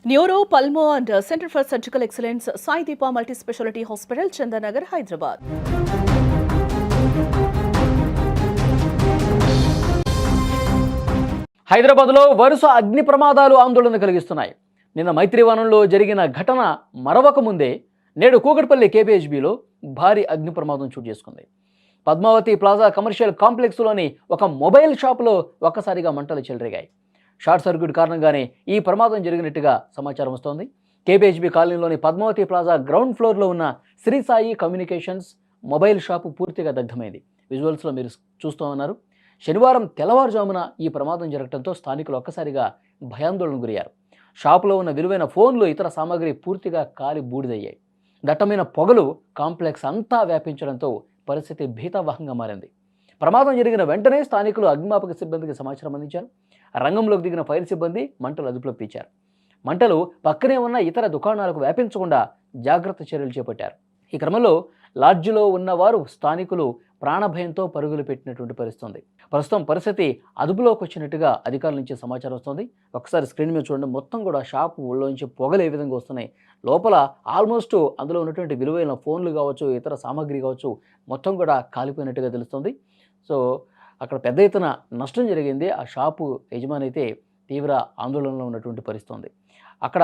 Neuro, pulmo and centre for surgical excellence Sai Deepa multi speciality hospital, Chandanagar, Hyderabad. హైదరాబాద్లో వరుస అగ్ని ప్రమాదాలు ఆందోళన కలిగిస్తున్నాయి. నిన్న మైత్రివనంలో జరిగిన ఘటన మరవక ముందే నేడు కూకట్పల్లి కేపీహెచ్బీలో భారీ అగ్ని ప్రమాదం చోటు చేసుకుంది. పద్మావతి ప్లాజా కమర్షియల్ కాంప్లెక్స్లోని ఒక మొబైల్ షాపులో ఒక్కసారిగా మంటలు చెలరేగాయి. షార్ట్ సర్క్యూట్ కారణంగానే ఈ ప్రమాదం జరిగినట్టుగా సమాచారం వస్తోంది. కేపీహెచ్బీ కాలనీలోని పద్మావతి ప్లాజా గ్రౌండ్ ఫ్లోర్లో ఉన్న Shri Sai communications mobile shop పూర్తిగా దగ్ధమైంది. విజువల్స్లో మీరు చూస్తూ ఉన్నారు. శనివారం తెల్లవారుజామున ఈ ప్రమాదం జరగడంతో స్థానికులు ఒక్కసారిగా భయాందోళనకు గురయ్యారు. షాపులో ఉన్న విలువైన ఫోన్లు, ఇతర సామాగ్రి పూర్తిగా కాలి బూడిదయ్యాయి. దట్టమైన పొగలు కాంప్లెక్స్ అంతా వ్యాపించడంతో పరిస్థితి భీతావహంగా మారింది. ప్రమాదం జరిగిన వెంటనే స్థానికులు అగ్నిమాపక సిబ్బందికి సమాచారం అందించారు. రంగంలోకి దిగిన ఫైర్ సిబ్బంది మంటలు అదుపులోకి తెచ్చారు. మంటలు పక్కనే ఉన్న ఇతర దుకాణాలకు వ్యాపించకుండా జాగ్రత్త చర్యలు చేపట్టారు. ఈ క్రమంలో లాడ్జిలో ఉన్నవారు, స్థానికులు ప్రాణభయంతో పరుగులు పెట్టినటువంటి పరిస్థితుంది. ప్రస్తుతం పరిస్థితి అదుపులోకి వచ్చినట్టుగా అధికారుల నుంచి సమాచారం వస్తుంది. ఒకసారి స్క్రీన్ మీద చూడండి. మొత్తం కూడా షాపు నుంచి పొగలు ఏ విధంగా వస్తున్నాయి. లోపల ఆల్మోస్ట్ అందులో ఉన్నటువంటి విలువైన ఫోన్లు కావచ్చు, ఇతర సామాగ్రి కావచ్చు, మొత్తం కూడా కాలిపోయినట్టుగా తెలుస్తుంది. సో అక్కడ పెద్ద ఎత్తున నష్టం జరిగింది. ఆ షాపు యజమాని అయితే తీవ్ర ఆందోళనలో ఉన్నటువంటి పరిస్థితుంది. అక్కడ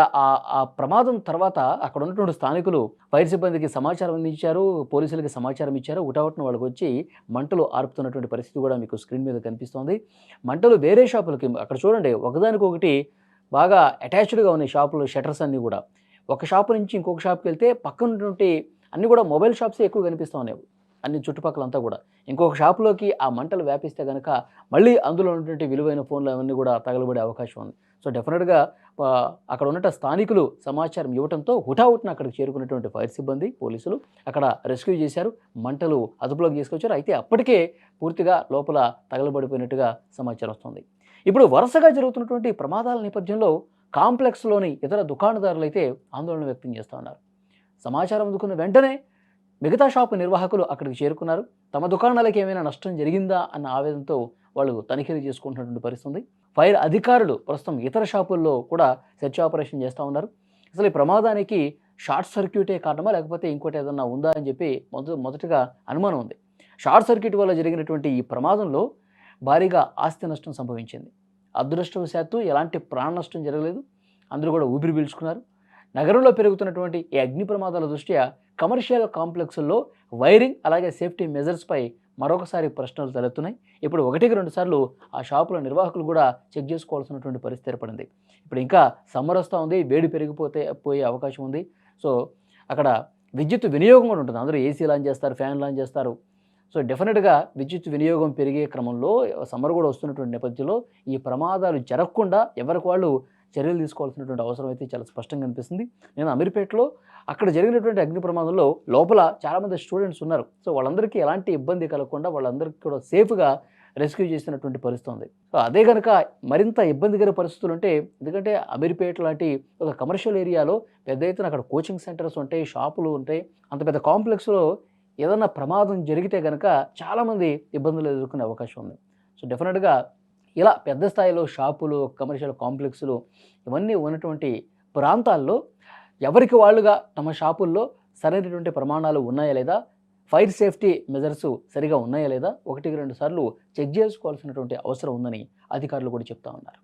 ఆ ప్రమాదం తర్వాత అక్కడ ఉన్నటువంటి స్థానికులు ఫైర్ సిబ్బందికి సమాచారం అందించారు, పోలీసులకి సమాచారం ఇచ్చారు. ఉటావుట్న వాళ్ళకి వచ్చి మంటలు ఆర్పుతున్నటువంటి పరిస్థితి కూడా మీకు స్క్రీన్ మీద కనిపిస్తోంది. మంటలు వేరే షాపులకి, అక్కడ చూడండి, ఒకదానికొకటి బాగా అటాచ్డ్గా ఉన్నాయి షాపులు షట్టర్స్ అన్నీ కూడా. ఒక షాపు నుంచి ఇంకొక షాప్కి వెళ్తే పక్కన ఉన్నటువంటి అన్నీ కూడా మొబైల్ షాప్సే ఎక్కువ కనిపిస్తూ ఉన్నాయి, అన్ని చుట్టుపక్కలంతా కూడా. ఇంకొక షాపులోకి ఆ మంటలు వ్యాపిస్తే కనుక మళ్ళీ అందులో ఉన్నటువంటి విలువైన ఫోన్లు అవన్నీ కూడా తగలబడే అవకాశం ఉంది. సో డెఫినెట్గా అక్కడ ఉన్న స్థానికులు సమాచారం ఇవ్వడంతో హుటాహుటిన అక్కడికి చేరుకున్నటువంటి ఫైర్ సిబ్బంది, పోలీసులు అక్కడ రెస్క్యూ చేశారు. మంటలు అదుపులోకి తీసుకొచ్చారు. అయితే అప్పటికే పూర్తిగా లోపల తగలబడిపోయినట్టుగా సమాచారం వస్తుంది. ఇప్పుడు వరుసగా జరుగుతున్నటువంటి ప్రమాదాల నేపథ్యంలో కాంప్లెక్స్లోని ఇతర దుకాణదారులు అయితే ఆందోళన వ్యక్తం చేస్తూ ఉన్నారు. సమాచారం అందుకున్న వెంటనే మిగతా షాపు నిర్వాహకులు అక్కడికి చేరుకున్నారు. తమ దుకాణాలకు ఏమైనా నష్టం జరిగిందా అన్న ఆవేదనతో వాళ్ళు తనిఖీలు చేసుకుంటున్నటువంటి పరిస్థితి. ఫైర్ అధికారులు ప్రస్తుతం ఇతర షాపుల్లో కూడా సెర్చ్ ఆపరేషన్ చేస్తూ ఉన్నారు. అసలు ఈ ప్రమాదానికి షార్ట్ సర్క్యూటే కారణమా, లేకపోతే ఇంకోటి ఏదన్నా ఉందా అని చెప్పి మొదటగా అనుమానం ఉంది. షార్ట్ సర్క్యూట్ వల్ల జరిగినటువంటి ఈ ప్రమాదంలో భారీగా ఆస్తి నష్టం సంభవించింది. అదృష్టవశాత్తు ఎలాంటి ప్రాణ నష్టం జరగలేదు. అందరూ కూడా ఊపిరి పీల్చుకున్నారు. నగరంలో పెరుగుతున్నటువంటి ఈ అగ్ని ప్రమాదాల దృష్ట్యా కమర్షియల్ కాంప్లెక్స్ల్లో వైరింగ్, అలాగే సేఫ్టీ మెజర్స్పై మరొకసారి ప్రశ్నలు తలెత్తున్నాయి. ఇప్పుడు 1-2 సార్లు ఆ షాపుల నిర్వాహకులు కూడా చెక్ చేసుకోవాల్సినటువంటి పరిస్థితి ఏర్పడింది. ఇప్పుడు ఇంకా సమ్మర్ వస్తూ ఉంది, వేడి పోయే అవకాశం ఉంది. సో అక్కడ విద్యుత్ వినియోగం కూడా ఉంటుంది. అందరూ ఏసీ లాంచ్ చేస్తారు, ఫ్యాన్ లాంచ్ చేస్తారు. సో డెఫినెట్గా విద్యుత్ వినియోగం పెరిగే క్రమంలో సమ్మర్ కూడా వస్తున్నటువంటి నేపథ్యంలో ఈ ప్రమాదాలు జరగకుండా ఎవరికి వాళ్ళు చర్యలు తీసుకోవాల్సినటువంటి అవసరం అయితే చాలా స్పష్టంగా అనిపిస్తుంది. నేను అమీర్పేటలో అక్కడ జరిగినటువంటి అగ్ని ప్రమాదంలో లోపల చాలామంది స్టూడెంట్స్ ఉన్నారు. సో వాళ్ళందరికీ ఎలాంటి ఇబ్బంది కలగకుండా వాళ్ళందరికీ కూడా సేఫ్గా రెస్క్యూ చేసినటువంటి పరిస్థితి ఉంది. సో అదే కనుక మరింత ఇబ్బందికర పరిస్థితులు ఉంటే, ఎందుకంటే అమీర్పేట లాంటి ఒక కమర్షియల్ ఏరియాలో పెద్ద ఎత్తున అక్కడ కోచింగ్ సెంటర్స్ ఉంటాయి, షాపులు ఉంటాయి. అంత పెద్ద కాంప్లెక్స్లో ఏదన్నా ప్రమాదం జరిగితే కనుక చాలామంది ఇబ్బందులు ఎదుర్కొనే అవకాశం ఉంది. సో డెఫినెట్గా ఇలా పెద్ద స్థాయిలో షాపులు, కమర్షియల్ కాంప్లెక్స్లు ఇవన్నీ ఉన్నటువంటి ప్రాంతాల్లో ఎవరికి వాళ్ళుగా తమ షాపుల్లో సరైనటువంటి ప్రమాణాలు ఉన్నాయా లేదా, ఫైర్ సేఫ్టీ మెజర్స్ సరిగా ఉన్నాయా లేదా 1-2 సార్లు చెక్ చేసుకోవాల్సినటువంటి అవసరం ఉందని అధికారులు కూడా చెప్తా ఉన్నారు.